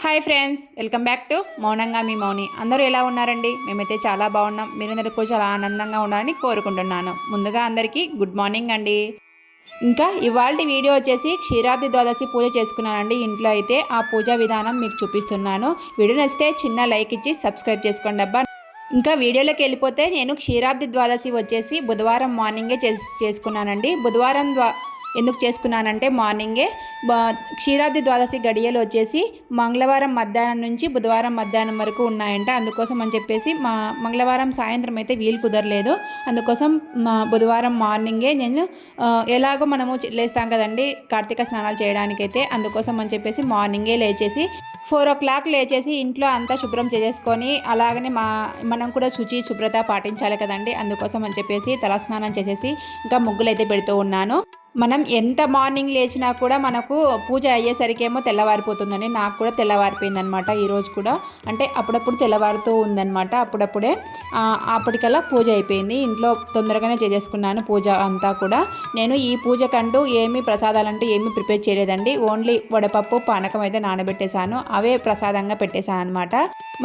Hi friends, welcome back to మౌనంగా మీ మౌని. అందరూ ఎలా ఉన్నారండి? మేమైతే చాలా బాగున్నాం. మీరందరూ కూడా చాలా ఆనందంగా ఉండాలని కోరుకుంటున్నాను. ముందుగా అందరికీ గుడ్ మార్నింగ్ అండి. ఇంకా ఇవాళ వీడియో వచ్చేసి క్షీరాబ్ది ద్వాదశి పూజ చేసుకున్నానండి ఇంట్లో. అయితే ఆ పూజా విధానం మీకు చూపిస్తున్నాను. వీడియో నచ్చితే చిన్న లైక్ ఇచ్చి సబ్స్క్రైబ్ చేసుకోండి అబ్బా. ఇంకా వీడియోలోకి వెళ్ళిపోతే నేను క్షీరాబ్ది ద్వాదశి వచ్చేసి బుధవారం మార్నింగే చేసుకున్నానండి. ఎందుకు చేసుకున్నానంటే మార్నింగే క్షీరాబ్ది ద్వాదశి గడియలు వచ్చేసి మంగళవారం మధ్యాహ్నం నుంచి బుధవారం మధ్యాహ్నం వరకు ఉన్నాయంట. అందుకోసం అని చెప్పేసి మంగళవారం సాయంత్రం అయితే వీలు కుదరలేదు. అందుకోసం బుధవారం మార్నింగే నేను ఎలాగో మనము లేస్తాం కదండి కార్తీక స్నానాలు చేయడానికైతే. అందుకోసం అని చెప్పేసి మార్నింగే లేచేసి 4 o'clock లేచేసి ఇంట్లో అంతా శుభ్రం చేసేసుకొని, అలాగనే మనం కూడా శుభ్రత పాటించాలి కదండి. అందుకోసం అని చెప్పేసి తలస్నానం చేసేసి ఇంకా ముగ్గులు అయితే పెడుతూ ఉన్నాను. మనం ఎంత మార్నింగ్ లేచినా కూడా మనకు పూజ అయ్యేసరికేమో తెల్లవారిపోతుందండి. నాకు కూడా తెల్లవారిపోయిందనమాట ఈరోజు కూడా. అంటే అప్పుడప్పుడు తెల్లవారుతూ ఉందన్నమాట. అప్పటికల్లా పూజ అయిపోయింది. ఇంట్లో తొందరగానే చేసేసుకున్నాను పూజ అంతా కూడా. నేను ఈ పూజకంటూ ప్రసాదాలంటూ ఏమీ ప్రిపేర్ చేయలేదండి. ఓన్లీ వడపప్పు పానకం అయితే నానబెట్టేశాను. అవే ప్రసాదంగా పెట్టేశాను అనమాట.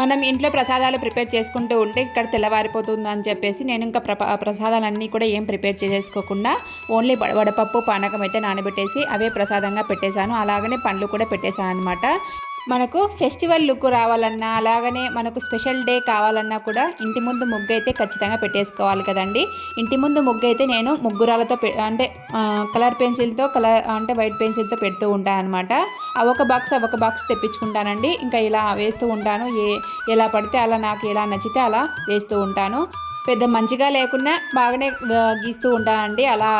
మనం ఇంట్లో ప్రసాదాలు ప్రిపేర్ చేసుకుంటూ ఉంటే ఇక్కడ తెల్లవారిపోతుంది అని చెప్పేసి నేను ఇంకా ప్రసాదాలన్నీ కూడా ఏం ప్రిపేర్ చేసుకోకుండా ఓన్లీ వడపప్పు పానకం అయితే నానబెట్టేసి అవే ప్రసాదంగా పెట్టేశాను. అలాగనే పండ్లు కూడా పెట్టేశాను అనమాట. మనకు ఫెస్టివల్ లుక్ రావాలన్నా, అలాగనే మనకు స్పెషల్ డే కావాలన్నా కూడా ఇంటి ముందు ముగ్గు అయితే ఖచ్చితంగా పెట్టేసుకోవాలి కదండి. ఇంటి ముందు ముగ్గు అయితే నేను ముగ్గురాలతో అంటే కలర్ పెన్సిల్తో అంటే వైట్ పెన్సిల్తో పెడుతూ ఉంటాను అనమాట. ఒక బాక్స్ తెప్పించుకుంటానండి. ఇంకా ఇలా వేస్తూ ఉంటాను. ఎలా పడితే అలా, నాకు ఎలా నచ్చితే అలా వేస్తూ ఉంటాను. పెద్ద మంచిగా లేకున్నా బాగానే గీస్తూ ఉంటానండి. అలా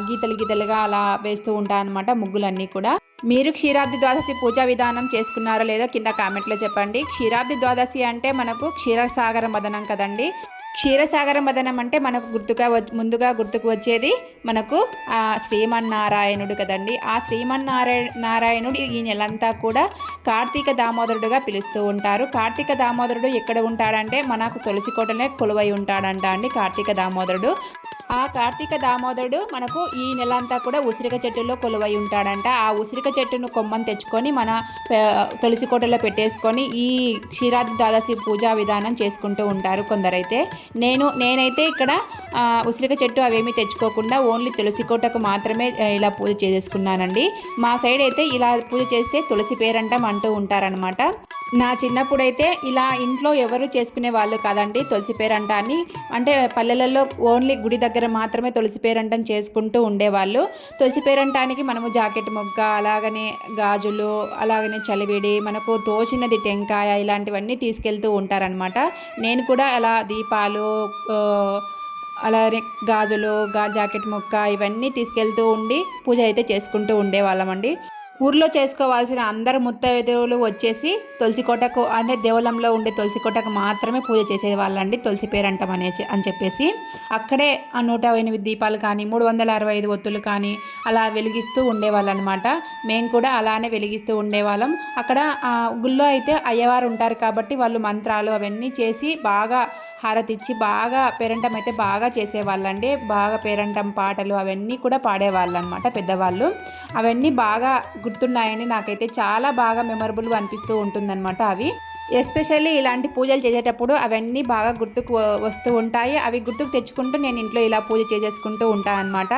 గీతలుగా అలా వేస్తూ ఉంటాను అనమాట ముగ్గులన్నీ కూడా. మీరు క్షీరాబ్ది ద్వాదశి పూజా విధానం చేసుకున్నారో లేదో కింద కామెంట్లో చెప్పండి. క్షీరాబ్ది ద్వాదశి అంటే మనకు క్షీరసాగర మదనం కదండి. క్షీరసాగర మదనం అంటే మనకు ముందుగా గుర్తుకు వచ్చేది మనకు ఆ శ్రీమన్నారాయణుడు కదండి. ఆ శ్రీమన్నారాయణుడు ఈ నెలంతా కూడా కార్తీక దామోదరుడుగా పిలుస్తూ ఉంటారు. కార్తీక దామోదరుడు ఎక్కడ ఉంటాడంటే మనకు తులసికోటనే కొలువై ఉంటాడంట అండి కార్తీక దామోదరుడు. ఆ కార్తీక దామోదరుడు మనకు ఈ నెలంతా కూడా ఉసిరిక చెట్టులో కొలువై ఉంటాడంట. ఆ ఉసిరిక చెట్టును కొమ్మని తెచ్చుకొని మన తులసి కోటలో పెట్టేసుకొని ఈ క్షీరాబ్ది ద్వాదశి పూజా విధానం చేసుకుంటూ ఉంటారు కొందరైతే. నేనైతే ఇక్కడ ఉసిరిక చెట్టు అవేమీ తెచ్చుకోకుండా ఓన్లీ తులసి కోటకు మాత్రమే ఇలా పూజ చేసుకున్నానండి. మా సైడ్ అయితే ఇలా పూజ చేస్తే తులసి పేరంటం అంటూ ఉంటారనమాట. నా చిన్నప్పుడైతే ఇలా ఇంట్లో ఎవరు చేసుకునే వాళ్ళు కాదండి తులసి పేరంటాన్ని. అంటే పల్లెలలో ఓన్లీ గుడి దగ్గర మాత్రమే తులసి పేరంటం చేసుకుంటూ ఉండేవాళ్ళు. తులసి పేరంటానికి మనము జాకెట్ మొగ్గ, అలాగనే గాజులు, అలాగనే చలివిడి, మనకు తోచినది టెంకాయ, ఇలాంటివన్నీ తీసుకెళ్తూ ఉంటారనమాట. నేను కూడా అలా దీపాలు, అలాగే గాజులు, జాకెట్ మొక్క ఇవన్నీ తీసుకెళ్తూ ఉండి పూజ అయితే చేసుకుంటూ ఉండేవాళ్ళమండి. ఊర్లో చేసుకోవాల్సిన అందరు ముత్తైదువులు వచ్చేసి తులసి కోటకు, అంటే దేవలంలో ఉండే తులసి కోటకు మాత్రమే పూజ చేసేవాళ్ళండి తులసి పేరంటం అని చెప్పేసి. అక్కడే 108 దీపాలు కానీ 365 ఒత్తులు కానీ అలా వెలిగిస్తూ ఉండేవాళ్ళు అనమాట. మేము కూడా అలానే వెలిగిస్తూ ఉండేవాళ్ళం. అక్కడ గుళ్ళో అయితే అయ్యవారు ఉంటారు కాబట్టి వాళ్ళు మంత్రాలు అవన్నీ చేసి బాగా హారతి ఇచ్చి బాగా పేరంటం అయితే బాగా చేసేవాళ్ళండి. బాగా పేరంటం పాటలు అవన్నీ కూడా పాడేవాళ్ళు అనమాట పెద్దవాళ్ళు. అవన్నీ బాగా గుర్తున్నాయని నాకైతే చాలా బాగా మెమరబుల్ అనిపిస్తూ ఉంటుందన్నమాట. అవి ఎస్పెషల్లీ ఇలాంటి పూజలు చేసేటప్పుడు అవన్నీ బాగా గుర్తుకు వస్తూ ఉంటాయి. అవి గుర్తుకు తెచ్చుకుంటూ నేను ఇంట్లో ఇలా పూజ చేసేసుకుంటూ ఉంటాను అనమాట.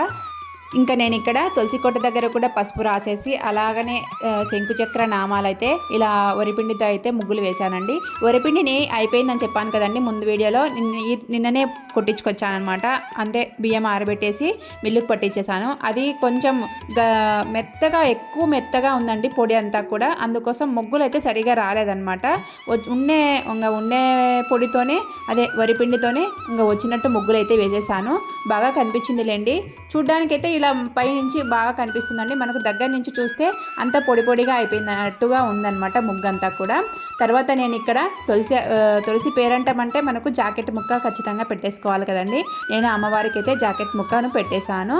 ఇంకా నేను ఇక్కడ తులసికోట దగ్గర కూడా పసుపు రాసేసి, అలాగనే శంకుచక్ర నామాలైతే ఇలా వరిపిండితో అయితే ముగ్గులు వేశానండి. వరిపిండిని అయిపోయిందని చెప్పాను కదండి ముందు వీడియోలో. నిన్ననే కొట్టించుకొచ్చాను అనమాట. అంటే బియ్యం ఆరబెట్టేసి మిల్లుకు పట్టించేసాను. అది కొంచెం ఎక్కువ మెత్తగా ఉందండి పొడి అంతా కూడా. అందుకోసం ముగ్గులు అయితే సరిగా రాలేదనమాట. ఉండే పొడితోనే, అదే వరిపిండితోనే ఇంకా వచ్చినట్టు ముగ్గులు అయితే వేసేసాను. బాగా కనిపించిందిలేండి. చూడ్డానికైతే ఇలా పైనుంచి బాగా కనిపిస్తుందండి. మనకు దగ్గర నుంచి చూస్తే అంత పొడిగా అయిపోయినట్టుగా ఉందన్నమాట ముగ్గంతా కూడా. తర్వాత నేను ఇక్కడ తులసి పేరంటం అంటే మనకు జాకెట్ ముక్క ఖచ్చితంగా పెట్టేసుకోవాలి కదండి. నేను అమ్మవారికి అయితే జాకెట్ ముక్కను పెట్టేశాను.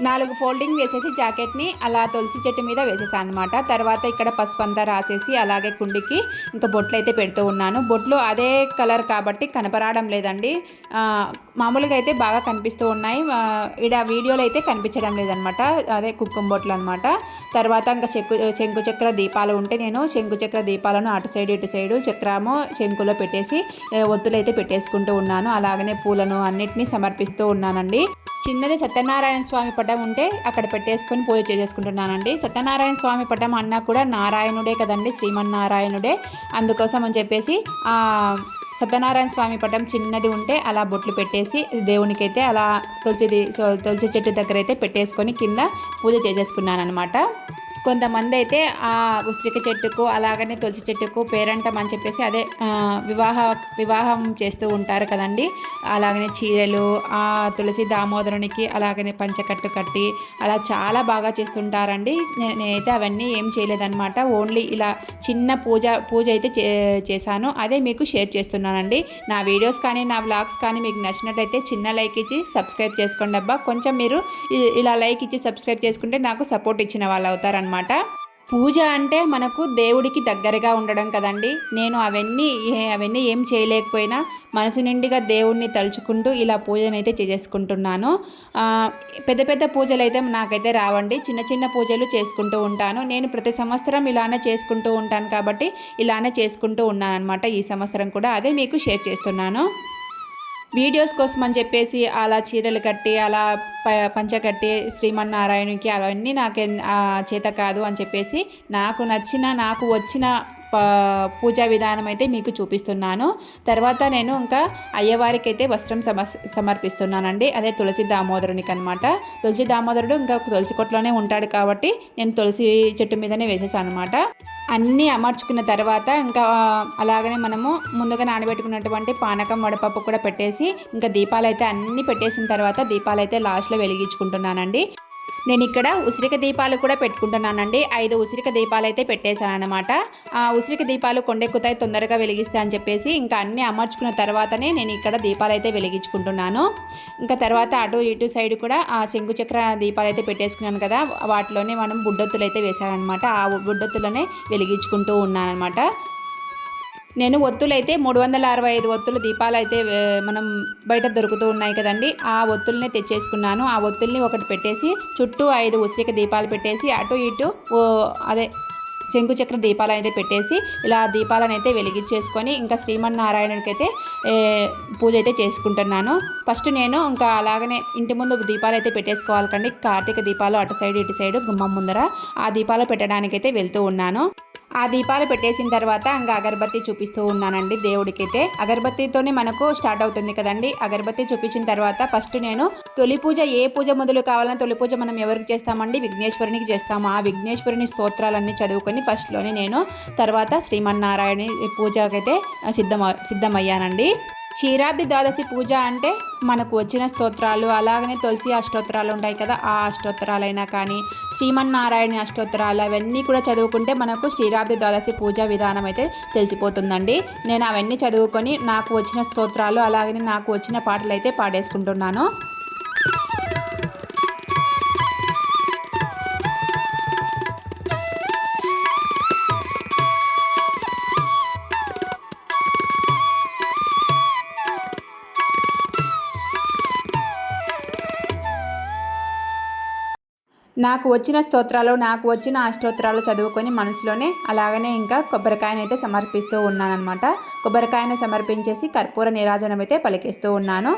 4 ఫోల్డింగ్ వేసేసి జాకెట్ని అలా తులసి చెట్టు మీద వేసేసాను అనమాట. తర్వాత ఇక్కడ పసుపు అంతా రాసేసి అలాగే కుండికి ఇంకా బొట్లు అయితే పెడుతూ ఉన్నాను. బొట్లు అదే కలర్ కాబట్టి కనపరావడం లేదండి. మామూలుగా అయితే బాగా కనిపిస్తూ ఉన్నాయి, ఇక్కడ వీడియోలో అయితే కనిపించడం లేదనమాట. అదే కుంకుమ బొట్లు అనమాట. తర్వాత ఇంకా శంకు చక్ర దీపాలు ఉంటే నేను శంకు చక్ర దీపాలను అటు సైడ్ ఇటు సైడు చక్రము శంకులో పెట్టేసి ఒత్తులు అయితే పెట్టేసుకుంటూ ఉన్నాను. అలాగనే పూలను అన్నిటినీ సమర్పిస్తూ ఉన్నానండి. చిన్నది సత్యనారాయణ స్వామి పటం ఉంటే అక్కడ పెట్టేసుకొని పూజ చేసేసుకుంటున్నానండి. సత్యనారాయణ స్వామి పటం అన్నా కూడా నారాయణుడే కదండి, శ్రీమన్నారాయణుడే. అందుకోసం అని చెప్పేసి సత్యనారాయణ స్వామి పటం చిన్నది ఉంటే అలా బొట్లు పెట్టేసి దేవునికైతే అలా తులసి చెట్టు దగ్గర అయితే పెట్టేసుకొని కింద పూజ చేసేసుకున్నాను అనమాట. కొంతమంది అయితే ఆ ఉసిరిక చెట్టుకు అలాగనే తులసి చెట్టుకు పేరంటం అని చెప్పేసి అదే వివాహం చేస్తూ ఉంటారు కదండి. అలాగనే చీరలు ఆ తులసి దామోదరునికి అలాగనే పంచకట్టు కట్టి అలా చాలా బాగా చేస్తుంటారండి. నేనైతే అవన్నీ ఏం చేయలేదన్నమాట. ఓన్లీ ఇలా చిన్న పూజ అయితే చేశాను. అదే మీకు షేర్ చేస్తున్నానండి. నా వీడియోస్ కానీ నా వ్లాగ్స్ కానీ మీకు నచ్చినట్లయితే చిన్న లైక్ ఇచ్చి సబ్స్క్రైబ్ చేసుకోండి అబ్బా. కొంచెం మీరు ఇలా లైక్ ఇచ్చి సబ్స్క్రైబ్ చేసుకుంటే నాకు సపోర్ట్ ఇచ్చిన వాళ్ళు అవుతారనమాట. పూజ అంటే మనకు దేవుడికి దగ్గరగా ఉండడం కదండి. నేను అవన్నీ ఏం చేయలేకపోయినా మనసు నిండిగా దేవుణ్ణి తలుచుకుంటూ ఇలా పూజనైతే చేసుకుంటున్నాను. పెద్ద పెద్ద పూజలు అయితే నాకైతే రావండి. చిన్న చిన్న పూజలు చేసుకుంటూ ఉంటాను. నేను ప్రతి సంవత్సరం ఇలానే చేసుకుంటూ ఉంటాను కాబట్టి ఇలానే చేసుకుంటూ ఉన్నాను అనమాట. ఈ సంవత్సరం కూడా అదే మీకు షేర్ చేస్తున్నాను. వీడియోస్ కోసం అని చెప్పేసి అలా చీరలు కట్టి అలా పంచకట్టి శ్రీమన్నారాయణకి అవన్నీ నాకు చేత కాదు అని చెప్పేసి నాకు వచ్చిన పూజా విధానం అయితే మీకు చూపిస్తున్నాను. తర్వాత నేను ఇంకా అయ్యవారికి అయితే వస్త్రం సమర్పిస్తున్నానండి. అదే తులసి దామోదరునికి అనమాట. తులసి దామోదరుడు ఇంకా తులసి కొట్లోనే ఉంటాడు కాబట్టి నేను తులసి చెట్టు మీదనే వేసేసాను అనమాట. అన్నీ అమర్చుకున్న తర్వాత ఇంకా అలాగనే మనము ముందుగా నానబెట్టుకున్నటువంటి పానకం వడపప్పు కూడా పెట్టేసి ఇంకా దీపాలు అయితే అన్నీ పెట్టేసిన తర్వాత దీపాలు అయితే లాస్ట్లో వెలిగించుకుంటున్నానండి. నేను ఇక్కడ ఉసిరిక దీపాలు కూడా పెట్టుకుంటున్నానండి. 5 ఉసిరిక దీపాలు అయితే పెట్టేశాను అనమాట. ఆ ఉసిరిక దీపాలు కొండెక్కుతాయి తొందరగా వెలిగిస్తాయి అని చెప్పేసి ఇంకా అన్నీ అమర్చుకున్న తర్వాతనే నేను ఇక్కడ దీపాలు అయితే వెలిగించుకుంటున్నాను. ఇంకా తర్వాత అటు ఇటు సైడ్ కూడా ఆ శంకు చక్ర దీపాలు అయితే పెట్టేసుకున్నాను కదా, వాటిలోనే మనం బుడ్డొత్తులు అయితే వేసానమాట. ఆ బుడ్డొత్తులనే వెలిగించుకుంటూ ఉన్నాను అనమాట. నేను ఒత్తులైతే 365 ఒత్తులు దీపాలు అయితే మనం బయట దొరుకుతూ ఉన్నాయి కదండి, ఆ ఒత్తుల్ని తెచ్చేసుకున్నాను. ఆ ఒత్తుల్ని ఒకటి పెట్టేసి చుట్టూ 5 ఉసిరిక దీపాలు పెట్టేసి అటు ఇటు అదే శంకుచక్ర దీపాలు అయితే పెట్టేసి ఇలా దీపాలను అయితే వెలిగించేసుకొని ఇంకా శ్రీమన్నారాయణునికి అయితే పూజ అయితే చేసుకుంటున్నాను. ఫస్ట్ నేను ఇంకా అలాగనే ఇంటి ముందు దీపాలు అయితే పెట్టేసుకోవాలి కండి. కార్తీక దీపాలు అటు సైడ్ ఇటు సైడు గుమ్మం ముందర ఆ దీపాలు పెట్టడానికైతే వెళ్తూ ఉన్నాను. ఆ దీపాలు పెట్టేసిన తర్వాత ఇంకా అగరబత్తి చూపిస్తూ ఉన్నానండి దేవుడికైతే. అగరబత్తితోనే మనకు స్టార్ట్ అవుతుంది కదండి. అగరబత్తి చూపించిన తర్వాత ఫస్ట్ నేను తొలి పూజ ఏ పూజ మొదలు కావాలన్నా తొలి పూజ మనం ఎవరికి చేస్తామండి, విఘ్నేశ్వరునికి చేస్తాము. ఆ విఘ్నేశ్వరుని స్తోత్రాలన్నీ చదువుకొని ఫస్ట్లోనే నేను తర్వాత శ్రీమన్నారాయణ పూజకైతే సిద్ధమయ్యానండి. క్షీరాబ్ది ద్వాదశి పూజ అంటే మనకు వచ్చిన స్తోత్రాలు అలాగనే తులసి అష్టోత్తరాలు ఉంటాయి కదా, ఆ అష్టోత్తరాలైనా కానీ శ్రీమన్నారాయణ అష్టోత్తరాలు అవన్నీ కూడా చదువుకుంటే మనకు క్షీరాబ్ది ద్వాదశి పూజా విధానం అయితే తెలిసిపోతుందండి. నేను అవన్నీ చదువుకొని నాకు వచ్చిన స్తోత్రాలు అలాగనే నాకు వచ్చిన పాటలు అయితే పాడేసుకుంటున్నాను. నాకు వచ్చిన స్తోత్రాలు నాకు వచ్చిన అష్టోత్తరాలు చదువుకొని మనసులోనే అలాగనే ఇంకా కొబ్బరికాయను అయితే సమర్పిస్తూ ఉన్నానన్నమాట. కొబ్బరికాయను సమర్పించేసి కర్పూర నీరాజనం అయితే పలికిస్తూ ఉన్నాను.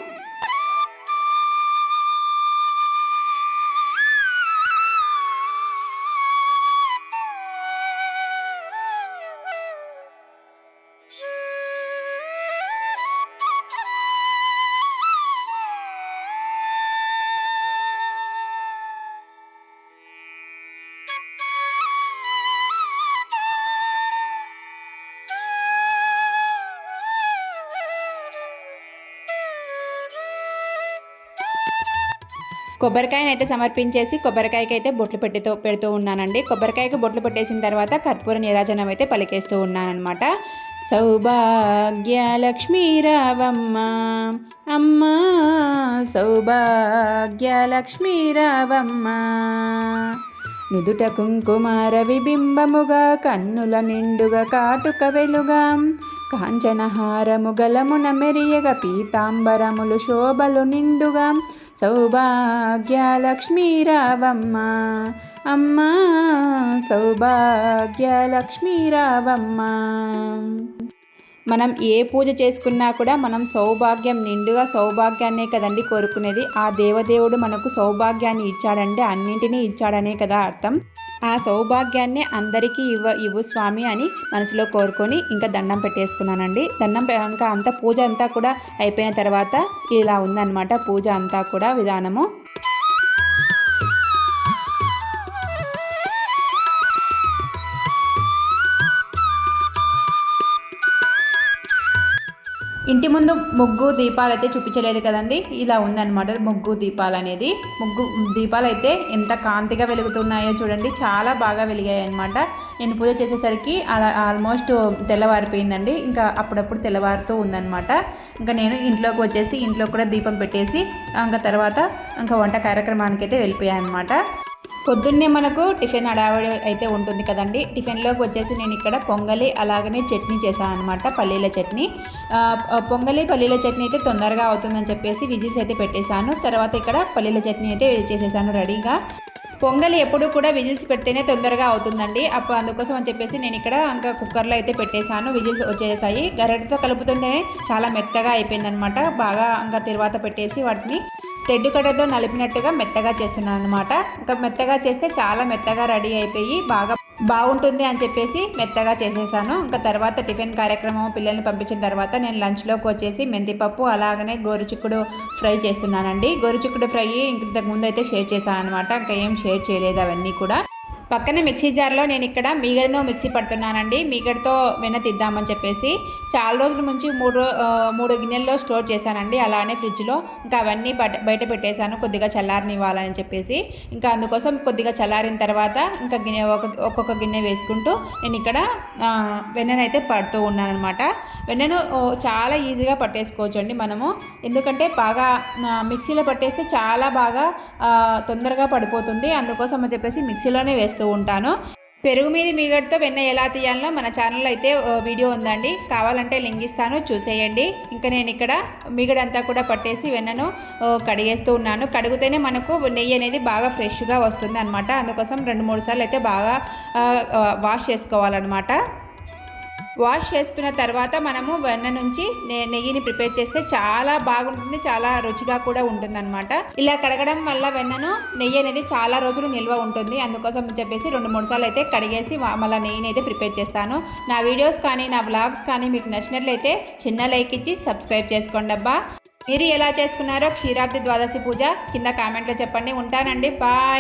కొబ్బరికాయను అయితే సమర్పించేసి కొబ్బరికాయకి అయితే బొట్లు పెడుతూ ఉన్నానండి. కొబ్బరికాయకు బొట్లు పెట్టేసిన తర్వాత కర్పూర నీరాజనం అయితే పలికేస్తూ ఉన్నానమాట. సౌభాగ్యలక్ష్మీ రావమ్మ అమ్మ సౌభాగ్యలక్ష్మీ రావమ్మ. నుదుట కుంకుమార విబింబముగా కన్నుల నిండుగా కాటుక వెలుగా కాంచనహారము గలమున మెరియగ పీతాంబరములు శోభలు నిండుగా సౌభాగ్యలక్ష్మీ రావమ్మ అమ్మ సౌభాగ్యలక్ష్మీ రావమ్మ. మనం ఏ పూజ చేసుకున్నా కూడా మనం సౌభాగ్యం నిండుగా సౌభాగ్యాన్నే కదండి కోరుకునేది. ఆ దేవదేవుడు మనకు సౌభాగ్యాన్ని ఇచ్చాడంటే అన్నింటినీ ఇచ్చాడనే కదా అర్థం. ఆ సౌభాగ్యాన్ని అందరికీ ఇవ్వు స్వామి అని మనసులో కోరుకొని ఇంకా దండం పెట్టేసుకున్నానండి. ఇంకా అంతా పూజ అంతా కూడా అయిపోయిన తర్వాత ఇలా ఉందన్నమాట పూజ అంతా కూడా విధానము. ఇంటి ముందు ముగ్గు దీపాలు అయితే చూపించలేదు కదండి, ఇలా ఉందన్నమాట ముగ్గు దీపాలు అనేది. దీపాలు అయితే ఎంత కాంతిగా వెలుగుతున్నాయో చూడండి, చాలా బాగా వెలిగాయి అనమాట. నేను పూజ చేసేసరికి ఆల్మోస్ట్ తెల్లవారిపోయిందండి, ఇంకా అప్పుడప్పుడు తెల్లవారుతూ ఉందన్నమాట. ఇంకా నేను ఇంట్లోకి వచ్చేసి ఇంట్లో కూడా దీపం పెట్టేసి ఇంకా తర్వాత ఇంకా వంట కార్యక్రమానికి అయితే వెళ్ళిపోయాను అనమాట. పొద్దున్నే మనకు టిఫిన్ హడావిడి అయితే ఉంటుంది కదండి. టిఫిన్లోకి వచ్చేసి నేను ఇక్కడ పొంగలి అలాగనే చట్నీ చేశాను అనమాట, పల్లీల చట్నీ. పొంగలి పల్లీల చట్నీ అయితే తొందరగా అవుతుందని చెప్పేసి విజిల్స్ అయితే పెట్టేశాను. తర్వాత ఇక్కడ పల్లీల చట్నీ అయితే చేసేసాను రెడీగా. పొంగలి ఎప్పుడు కూడా విజిల్స్ పెడితేనే తొందరగా అవుతుందండి. అందుకోసం అని చెప్పేసి నేను ఇక్కడ ఇంకా కుక్కర్లో అయితే పెట్టేశాను. విజిల్స్ వచ్చేసాయి. గరిటెతో కలుపుతుంటేనే చాలా మెత్తగా అయిపోయిందనమాట. బాగా ఇంకా తర్వాత పెట్టేసి వాటిని తెడ్డు కట్టతో నలిపినట్టుగా మెత్తగా చేస్తున్నాను అనమాట. ఇంకా మెత్తగా చేస్తే చాలా మెత్తగా రెడీ అయిపోయి బాగుంటుంది అని చెప్పేసి మెత్తగా చేసేసాను. ఇంకా తర్వాత టిఫిన్ కార్యక్రమం పిల్లల్ని పంపించిన తర్వాత నేను లంచ్లోకి వచ్చేసి మెంతిపప్పు అలాగనే గోరుచిక్కుడు ఫ్రై చేస్తున్నానండి. గోరుచిక్కుడు ఫ్రై ఇంతకు ముందు అయితే షేర్ చేశాను అనమాట. ఇంకా ఏం షేర్ చేయలేదు అవన్నీ కూడా. పక్కన మిక్సీ జార్లో నేను ఇక్కడ మీగడను మిక్సీ పడుతున్నానండి. మీగడతో వెన్న తీద్దామని చెప్పేసి చాలా రోజుల నుంచి మూడు గిన్నెల్లో స్టోర్ చేశానండి అలానే ఫ్రిడ్జ్లో. ఇంకా అవన్నీ బయట పెట్టేశాను కొద్దిగా చల్లారనివ్వాలని చెప్పేసి. ఇంకా అందుకోసం కొద్దిగా చల్లారిన తర్వాత ఇంకా ఒక్కొక్క గిన్నె వేసుకుంటూ నేను ఇక్కడ వెన్ననైతే పడుతూ ఉన్నాను అనమాట. వెన్నను చాలా ఈజీగా పట్టేసుకోవచ్చు అండి మనము, ఎందుకంటే బాగా మిక్సీలో పట్టేస్తే చాలా బాగా తొందరగా పడిపోతుంది. అందుకోసం అని చెప్పేసి మిక్సీలోనే వేస్తూ ఉంటాను. పెరుగు మీద మీగడతో వెన్న ఎలా తీయాలో మన ఛానల్లో అయితే వీడియో ఉందండి, కావాలంటే లింక్ ఇస్తాను చూసేయండి. ఇంకా నేను ఇక్కడ మీగడంతా కూడా పట్టేసి వెన్నను కడిగేస్తూ ఉన్నాను. కడిగితేనే మనకు నెయ్యి అనేది బాగా ఫ్రెష్గా వస్తుంది అనమాట. అందుకోసం 2-3 సార్లు అయితే బాగా వాష్ చేసుకోవాలన్నమాట. వాష్ చేసుకున్న తర్వాత మనము వెన్న నుంచి నెయ్యిని ప్రిపేర్ చేస్తే చాలా బాగుంటుంది, చాలా రుచిగా కూడా ఉంటుందన్నమాట. ఇలా కడగడం వల్ల వెన్నను నెయ్యి అనేది చాలా రోజులు నిల్వ ఉంటుంది. అందుకోసం చెప్పేసి 2-3 సార్లు అయితే కడిగేసి మళ్ళీ నెయ్యిని అయితే ప్రిపేర్ చేస్తాను. నా వీడియోస్ కానీ నా వ్లాగ్స్ కానీ మీకు నచ్చినట్లయితే చిన్న లైక్ ఇచ్చి సబ్స్క్రైబ్ చేసుకోండి అబ్బా. మీరు ఎలా చేసుకున్నారో క్షీరాబ్ది ద్వాదశి పూజ కింద కామెంట్లో చెప్పండి. ఉంటానండి, బాయ్.